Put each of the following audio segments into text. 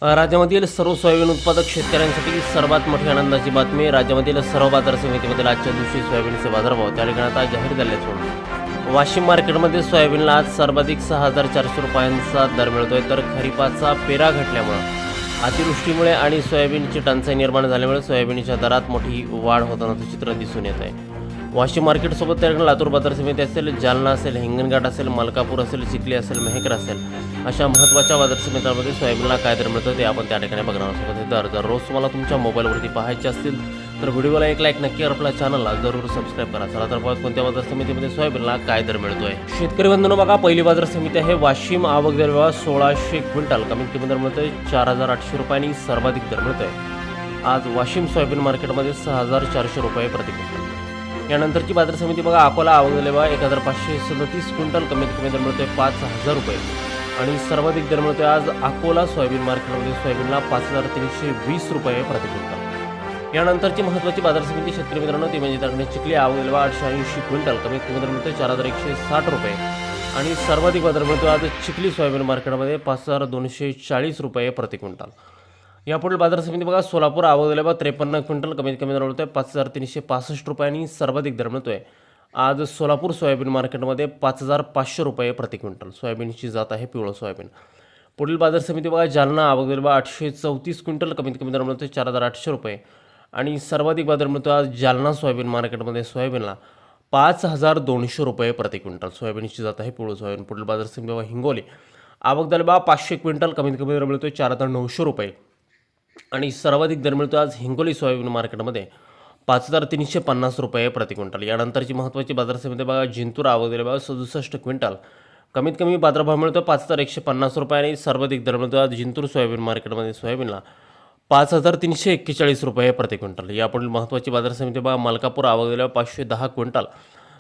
राज्यामधील सर्व सोयाबीन उत्पादक शेतकऱ्यांसाठी सर्वात मोठी आनंदाची बातमी. राज्यामधील सर्व बाजार समितीमधील आजच्या दिवशी सोयाबीनचे बाजारभाव त्या ठिकाणी आता जाहीर झाले असून वाशिम मार्केटमध्ये सोयाबीनला आज सर्वाधिक 6,400 रुपयांचा दर मिळतोय, तर खरीपाचा पेरा घटल्यामुळे अतिवृष्टीमुळे आणि सोयाबीनची टंचाई निर्माण झाल्यामुळे सोयाबीनच्या दरात मोठी वाढ होतानाचं चित्र दिसून येत आहे. वाशिम मार्केटसोबत त्या ठिकाणी लातूर बाजार समिती असेल, जालना असेल, हिंगणघाट असेल, मलकापूर असेल, चिखली असेल, मेहकर असेल, अशा महत्त्वाच्या बाजार समित्यांमध्ये सोयाबीनला काय दर मिळतं ते आपण त्या ठिकाणी बघणार आहोत. हे दर जर रोज तुम्हाला तुमच्या मोबाईलवरती पाहायचे असतील तर व्हिडिओला एक लाईक नक्की, आपल्या चॅनलला जरूर सबस्क्राईब करा. चला तर पाहूया कोणत्या बाजार समितीमध्ये सोयाबीनला काय दर मिळतोय. शेतकरी बंधूंनो बघा, पहिली बाजार समिती आहे वाशिम. आवक दर 1600 क्विंटल, कमीत कमी दर मिळतोय 4,800 रुपयांनी, सर्वाधिक दर मिळतोय आज वाशिम सोयाबीन मार्केटमध्ये 6,400 रुपये प्रति क्विंटल. यानंतरची बाजार समिती बघा, अकोला. आवक झाले बघा 1,537 क्विंटल, कमीत कमी दर मिळतोय 5,000 रुपये आणि सर्वाधिक दर मिळतोय आज अकोला सोयाबीन मार्केटमध्ये सोयाबीनला 5,320 रुपये प्रति क्विंटल. यानंतरची महत्त्वाची बाजार समिती शेतकरी मित्रांनो ती म्हणजे त्याकडे चिखली. आवक झाले 880 क्विंटल, कमीत कमी दर मिळतोय 4,160 रुपये आणि सर्वाधिक बाजार मिळतोय आज चिखली सोयाबीन मार्केटमध्ये 5,240 रुपये प्रति क्विंटल. यापुढील बाजार समिती बघा, सोलापूर. आवक झाले बघा 53 क्विंटल, कमीत कमी दर मिळतोय 5,365 रुपये आणि सर्वाधिक दर मिळतोय आज सोलापूर सोयाबीन मार्केटमध्ये 5,500 रुपये प्रति क्विंटल. सोयाबीनची जात आहे पिवळं सोयाबीन. पुढील बाजार समिती बघा, जालना. आवक झाले बघा 834 क्विंटल, कमीत कमी दर मिळतोय 4,800 रुपये आणि सर्वाधिक बाजार मिळतो आज जालना सोयाबीन मार्केटमध्ये सोयाबीनला 5,200 रुपये प्रति क्विंटल. सोयाबीनची जात आहे पिवळं सोयाबीन. पुढील बाजार समिती बघा, हिंगोली. आवक झाले बघा 500 क्विंटल, कमीत कमी दर मिळतोय 4,900 रुपये आणि सर्वाधिक दर मिळतो आज हिंगोली सोयाबीन मार्केटमध्ये 5,350 रुपये प्रति क्विंटल. यानंतरची महत्त्वाची बाजार समिती बघा, जिंतूर. आवक झाले बघा 67 क्विंटल, कमीत कमी बाजारभाव मिळतो 5,150 रुपये आणि सर्वाधिक दर मिळतो आज जिंतूर सोयाबीन मार्केटमध्ये सोयाबीनला 5,341 रुपये प्रति क्विंटल. यापुढील महत्त्वाची बाजार समिती बघा, मलकापूर. आवक झाले 510 क्विंटल,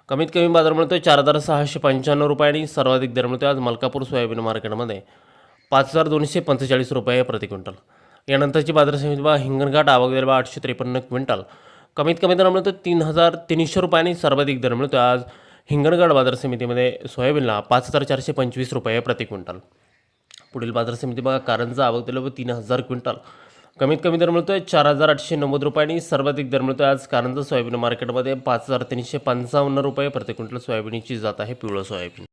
कमीत कमी बाजार मिळतो 4,695 रुपये आणि सर्वाधिक दर मिळतो आज मलकापूर सोयाबीन मार्केटमध्ये 5,245 रुपये प्रति क्विंटल. यानंतरची बाजार समिती बघा, हिंगणघाट. आवक झाले 853 क्विंटल, कमीत कमी दर मिळतो 3,300 रुपये आणि सर्वाधिक दर मिळतो आज हिंगणघाट बाजार समितीमध्ये सोयाबीनला 5,425 रुपये प्रति क्विंटल. पुढील बाजार समिती बघा, कारंजा. आवक झाले 3,000 क्विंटल, कमीत कमी दर मिळतोय 4,890 रुपये आणि सर्वाधिक दर मिळतोय आज कारंजा सोयाबीन मार्केटमध्ये 5,355 रुपये प्रति क्विंटल. सोयाबीनची जात आहे पिवळं सोयाबीन.